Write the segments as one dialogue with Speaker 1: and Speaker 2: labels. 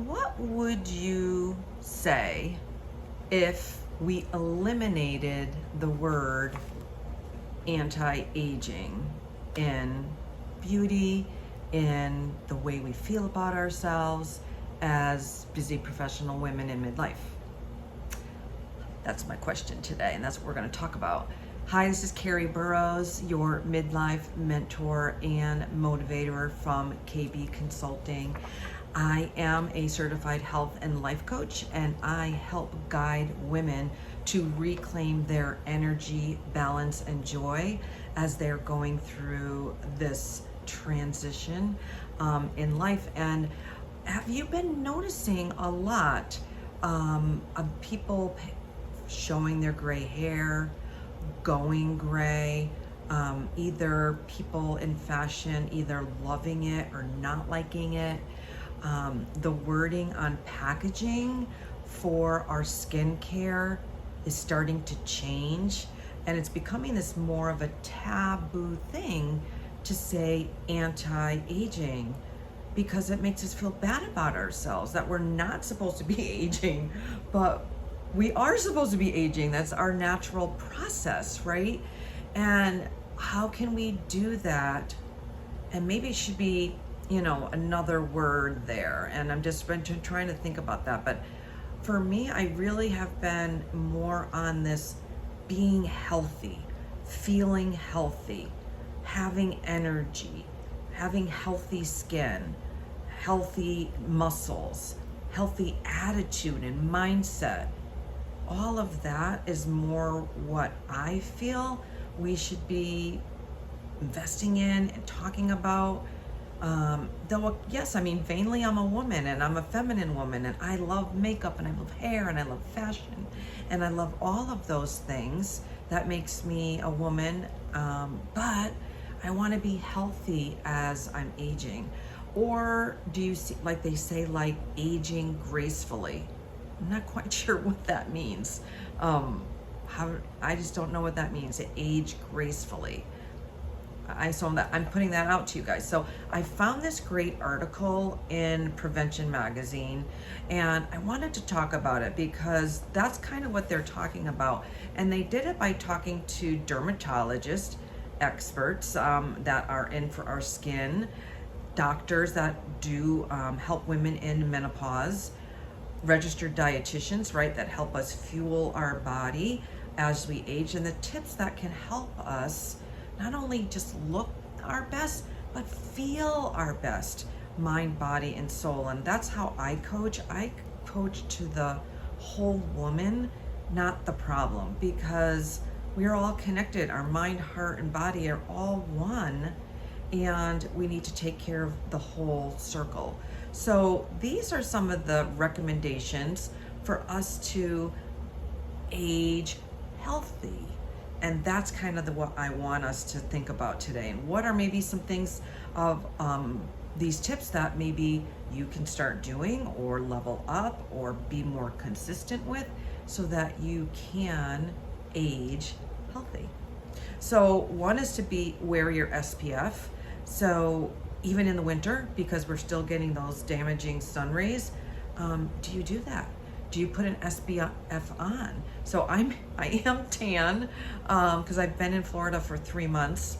Speaker 1: What would you say if we eliminated the word anti-aging in beauty, in the way we feel about ourselves as busy professional women in midlife? That's my question today, and that's what we're going to talk about. Hi, this is Carrie Burrows, your midlife mentor and motivator from KB Consulting. I am a certified health and life coach, and I help guide women to reclaim their energy, balance, and joy as they're going through this transition in life. And have you been noticing a lot of people showing their gray hair, going gray, either people in fashion either loving it or not liking it? The wording on packaging for our skincare is starting to change, and it's becoming this more of a taboo thing to say anti-aging, because it makes us feel bad about ourselves that we're not supposed to be aging, but we are supposed to be aging. That's our natural process, right? And how can we do that? And maybe it should be, another word there. And I'm just been trying to think about that. But for me, I really have been more on this being healthy, feeling healthy, having energy, having healthy skin, healthy muscles, healthy attitude and mindset. All of that is more what I feel we should be investing in and talking about. Though, yes, vainly I'm a woman, and I'm a feminine woman, and I love makeup, and I love hair, and I love fashion, and I love all of those things. That makes me a woman, but I want to be healthy as I'm aging. Or do you see, like they say, like aging gracefully? I'm not quite sure what that means. I just don't know what that means, to age gracefully. I'm putting that out to you guys. So I found this great article in Prevention Magazine, and I wanted to talk about it because that's kind of what they're talking about. And they did it by talking to dermatologists, experts that are in for our skin, doctors that do help women in menopause, registered dietitians, right, that help us fuel our body as we age, and the tips that can help us not only just look our best, but feel our best, mind, body, and soul. And that's how I coach. I coach to the whole woman, not the problem, because we are all connected. Our mind, heart, and body are all one, and we need to take care of the whole circle. So these are some of the recommendations for us to age healthy. And that's kind of what I want us to think about today. And what are maybe some things of these tips that maybe you can start doing or level up or be more consistent with, so that you can age healthy. So one is to wear your SPF. So even in the winter, because we're still getting those damaging sun rays, do you do that? Do you put an SPF on? So I am tan because I've been in Florida for 3 months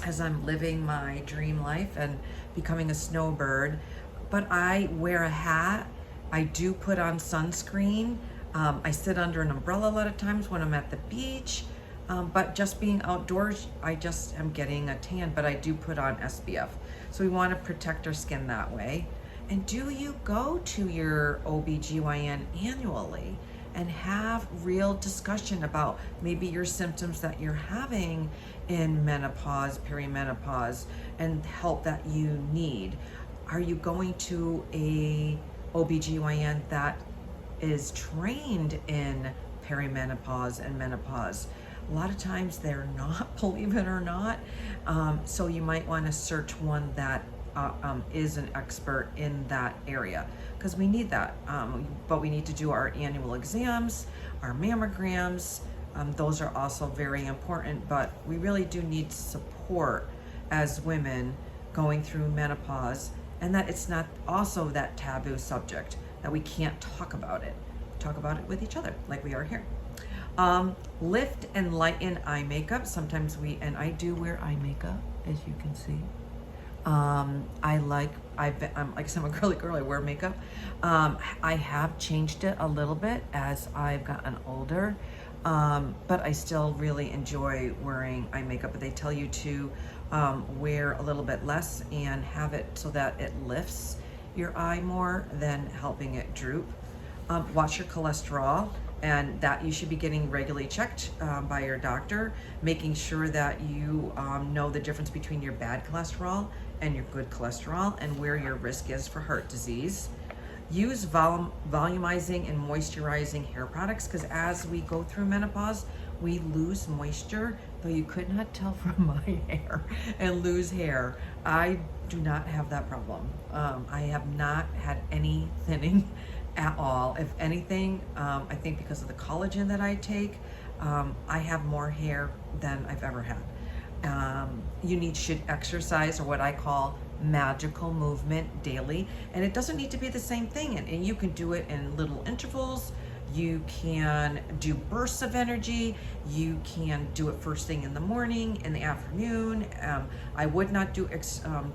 Speaker 1: as I'm living my dream life and becoming a snowbird. But I wear a hat. I do put on sunscreen. I sit under an umbrella a lot of times when I'm at the beach. But just being outdoors, I just am getting a tan, but I do put on SPF. So we want to protect our skin that way. And do you go to your OBGYN annually and have real discussion about maybe your symptoms that you're having in menopause, perimenopause, and help that you need? Are you going to a OBGYN that is trained in perimenopause and menopause? A lot of times they're not, believe it or not. So you might want to search one that is an expert in that area, because we need that. But we need to do our annual exams, our mammograms. Those are also very important, but we really do need support as women going through menopause and that it's not also that taboo subject that we can't talk about it. Talk about it with each other like we are here. Lift and lighten eye makeup. Sometimes I do wear eye makeup, as you can see. I'm like I said, I'm a girly girl, I wear makeup. I have changed it a little bit as I've gotten older, but I still really enjoy wearing eye makeup. But they tell you to wear a little bit less and have it so that it lifts your eye more than helping it droop. Watch your cholesterol, and that you should be getting regularly checked by your doctor, making sure that you know the difference between your bad cholesterol and your good cholesterol and where your risk is for heart disease. Use volumizing and moisturizing hair products, because as we go through menopause, we lose moisture, though you could not tell from my hair, and lose hair. I do not have that problem. I have not had any thinning at all. If anything, I think because of the collagen that I take, I have more hair than I've ever had. You should exercise, or what I call magical movement, daily, and it doesn't need to be the same thing, and you can do it in little intervals. You can do bursts of energy. You can do it first thing in the morning, in the afternoon. I would not do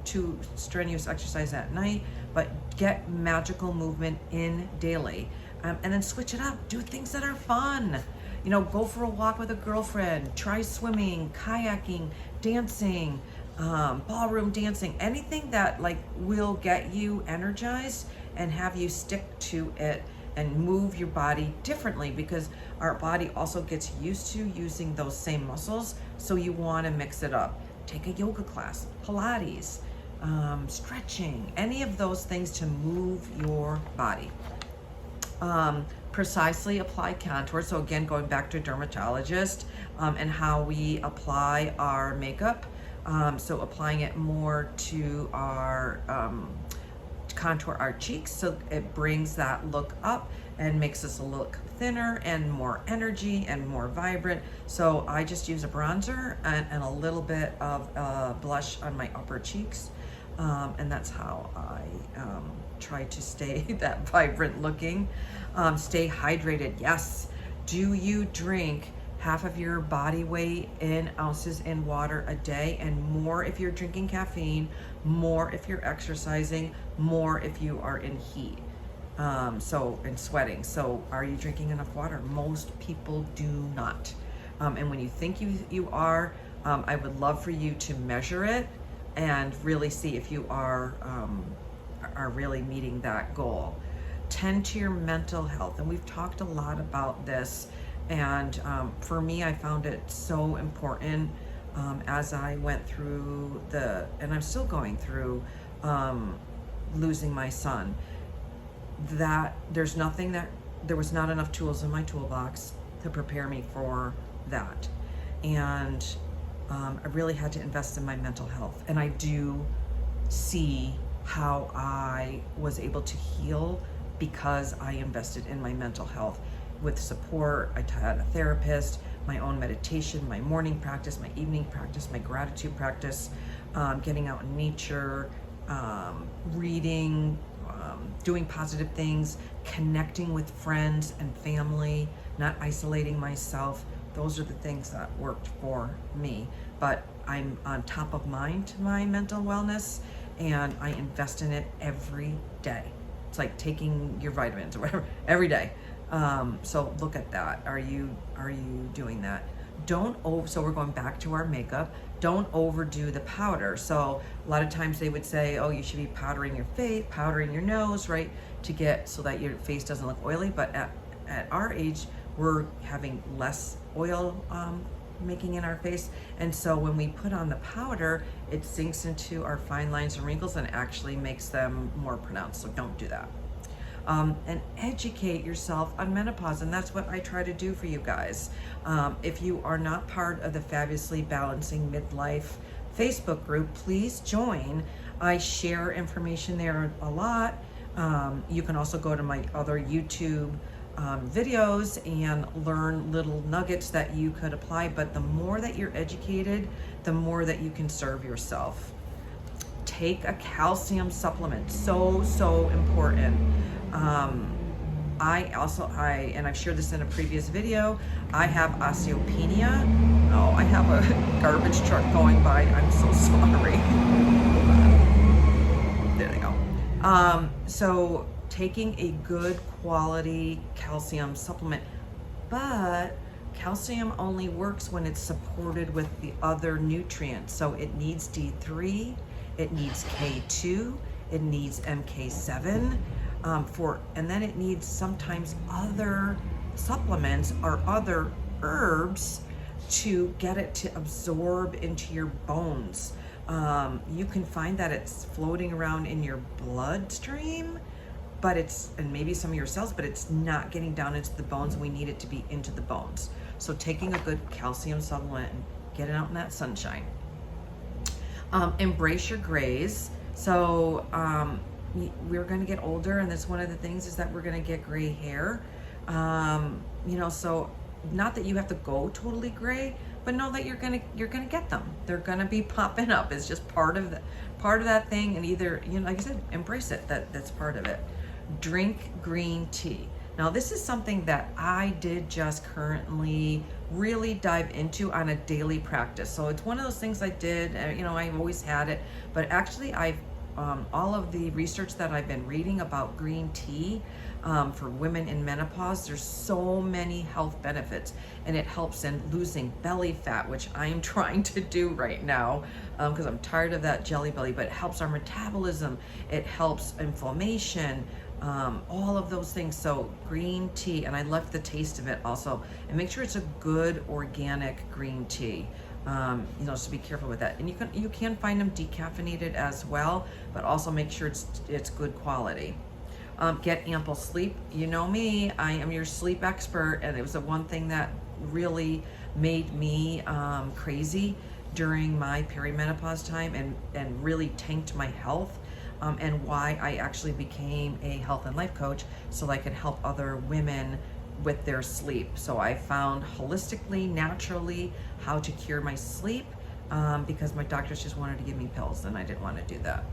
Speaker 1: too strenuous exercise at night, but get magical movement in daily, and then switch it up. Do things that are fun. Go for a walk with a girlfriend, try swimming, kayaking, dancing, ballroom dancing, anything that will get you energized and have you stick to it and move your body differently, because our body also gets used to using those same muscles. So you want to mix it up. Take a yoga class, Pilates, stretching, any of those things to move your body. Precisely apply contour. So again, going back to a dermatologist, and how we apply our makeup. So applying it more to our contour our cheeks, so it brings that look up and makes us look thinner and more energy and more vibrant. So I just use a bronzer and a little bit of blush on my upper cheeks, and that's how I try to stay that vibrant looking. Stay hydrated. Yes. Do you drink half of your body weight in ounces in water a day, and more if you're drinking caffeine, more if you're exercising, more if you are in heat, and sweating? So are you drinking enough water? Most people do not. And when you think you are, I would love for you to measure it and really see if you are really meeting that goal. Tend to your mental health, and we've talked a lot about this. And for me, I found it so important as I went through and I'm still going through losing my son, that there was not enough tools in my toolbox to prepare me for that. And I really had to invest in my mental health. And I do see how I was able to heal because I invested in my mental health. With support, I had a therapist, my own meditation, my morning practice, my evening practice, my gratitude practice, getting out in nature, reading, doing positive things, connecting with friends and family, not isolating myself. Those are the things that worked for me. But I'm on top of mind to my mental wellness, and I invest in it every day. It's like taking your vitamins or whatever every day. So look at that. Are you doing that? So we're going back to our makeup. Don't overdo the powder. So a lot of times they would say, oh, you should be powdering your face, powdering your nose, right? So that your face doesn't look oily. But at our age, we're having less oil making in our face. And so when we put on the powder, it sinks into our fine lines and wrinkles and actually makes them more pronounced. So don't do that. And educate yourself on menopause, and that's what I try to do for you guys. If you are not part of the Fabulously Balancing Midlife Facebook group, please join. I share information there a lot. You can also go to my other YouTube videos and learn little nuggets that you could apply, but the more that you're educated, the more that you can serve yourself. take a calcium supplement. So important. And I've shared this in a previous video, I have osteopenia. Oh, I have a garbage truck going by. I'm so sorry. There they go. So taking a good quality calcium supplement, but calcium only works when it's supported with the other nutrients. So it needs D3, it needs K2, it needs MK7, and then it needs sometimes other supplements or other herbs to get it to absorb into your bones. You can find that it's floating around in your bloodstream, and maybe some of your cells, but it's not getting down into the bones. We need it to be into the bones. So taking a good calcium supplement and getting out in that sunshine. Embrace your grays. So we're going to get older, and that's one of the things is that we're going to get gray hair. So not that you have to go totally gray, but know that you're gonna get them. They're gonna be popping up. It's just part of that thing, and either, like I said, embrace it. That's part of it. Drink green tea. Now this is something that I did just currently really dive into on a daily practice. So it's one of those things I did, I've always had it, but actually all of the research that I've been reading about green tea for women in menopause, there's so many health benefits, and it helps in losing belly fat, which I am trying to do right now because I'm tired of that jelly belly, but it helps our metabolism, it helps inflammation, all of those things. So green tea, and I love the taste of it also, and make sure it's a good organic green tea. So be careful with that. And you can find them decaffeinated as well, but also make sure it's good quality. Get ample sleep. You know me, I am your sleep expert, and it was the one thing that really made me crazy during my perimenopause time and really tanked my health, and why I actually became a health and life coach, so I could help other women with their sleep. So I found holistically, naturally, how to cure my sleep, because my doctors just wanted to give me pills, and I didn't want to do that.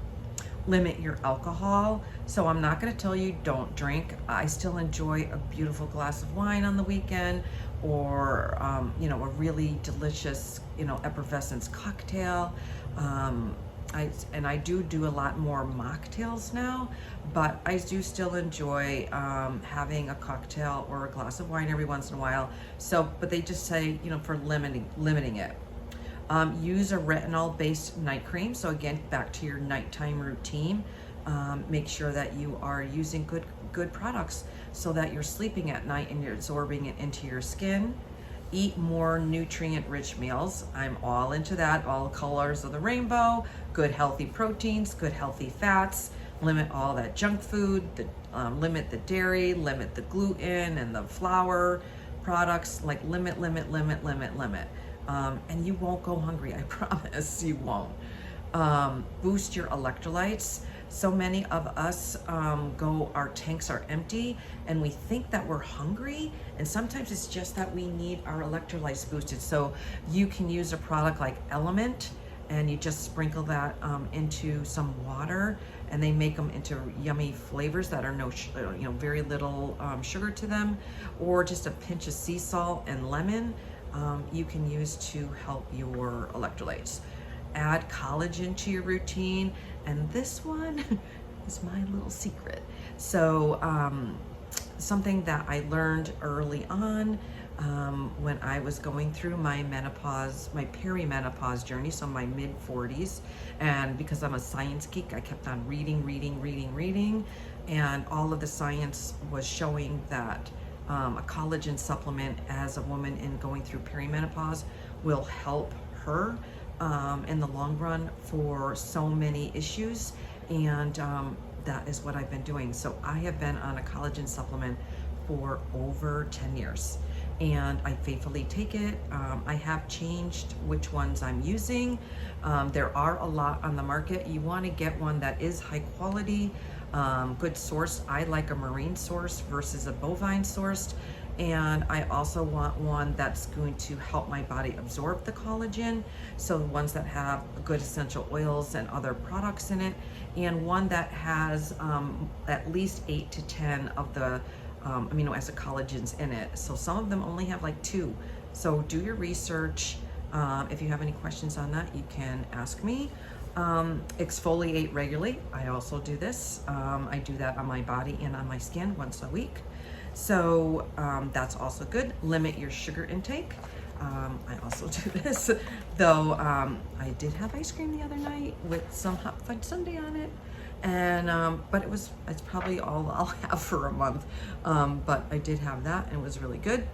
Speaker 1: Limit your alcohol. So I'm not going to tell you don't drink. I still enjoy a beautiful glass of wine on the weekend, or a really delicious effervescence cocktail. I do a lot more mocktails now, but I do still enjoy having a cocktail or a glass of wine every once in a while. So, but they just say, for limiting it. Use a retinol-based night cream. So again, back to your nighttime routine. Make sure that you are using good products so that you're sleeping at night and you're absorbing it into your skin. Eat more nutrient-rich meals. I'm all into that. All colors of the rainbow. Good healthy proteins, good healthy fats. Limit all that junk food. Limit the dairy. Limit the gluten and the flour products. Like limit. And you won't go hungry. I promise you won't. Boost your electrolytes. So many of us our tanks are empty, and we think that we're hungry, and sometimes it's just that we need our electrolytes boosted. So you can use a product like Element, and you just sprinkle that into some water, and they make them into yummy flavors that are very little sugar to them, or just a pinch of sea salt and lemon. You can use to help your electrolytes. Add collagen to your routine, and this one is my little secret. So something that I learned early on when I was going through my perimenopause journey, so my mid-40s, and because I'm a science geek, I kept on reading, and all of the science was showing that a collagen supplement as a woman going through perimenopause will help her in the long run for so many issues, and that is what I've been doing. So I have been on a collagen supplement for over 10 years, and I faithfully take it. I have changed which ones I'm using. There are a lot on the market. You want to get one that is high quality, good source. I like a marine source versus a bovine sourced, And I also want one that's going to help my body absorb the collagen, so ones that have good essential oils and other products in it, and one that has at least 8 to 10 of the amino acid collagens in it. So some of them only have like 2. So do your research. If you have any questions on that, you can ask me. Exfoliate regularly. I also do this. I do that on my body and on my skin once a week. So that's also good. Limit your sugar intake. I also do this, though I did have ice cream the other night with some hot fudge sundae on it, and but it's probably all I'll have for a month. But I did have that, and it was really good.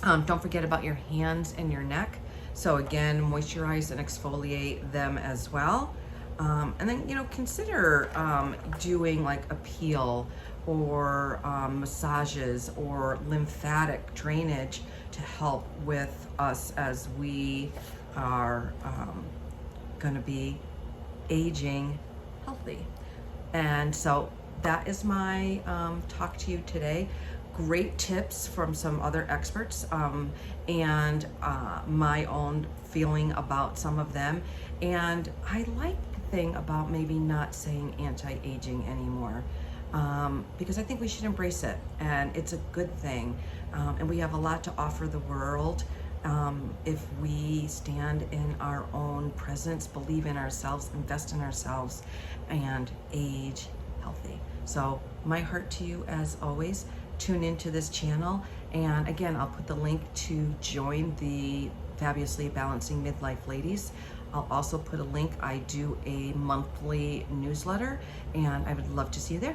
Speaker 1: Don't forget about your hands and your neck. So again, moisturize and exfoliate them as well. And then, consider doing like a peel or massages or lymphatic drainage to help with us as we are going to be aging healthy. And so that is my talk to you today. Great tips from some other experts, and my own feeling about some of them. And I like the thing about maybe not saying anti-aging anymore, because I think we should embrace it, and it's a good thing. And we have a lot to offer the world if we stand in our own presence, believe in ourselves, invest in ourselves, and age healthy. So my heart to you, as always. Tune into this channel, and again, I'll put the link to join the Fabulously Balancing Midlife Ladies. I'll also put a link. I do a monthly newsletter, and I would love to see you there.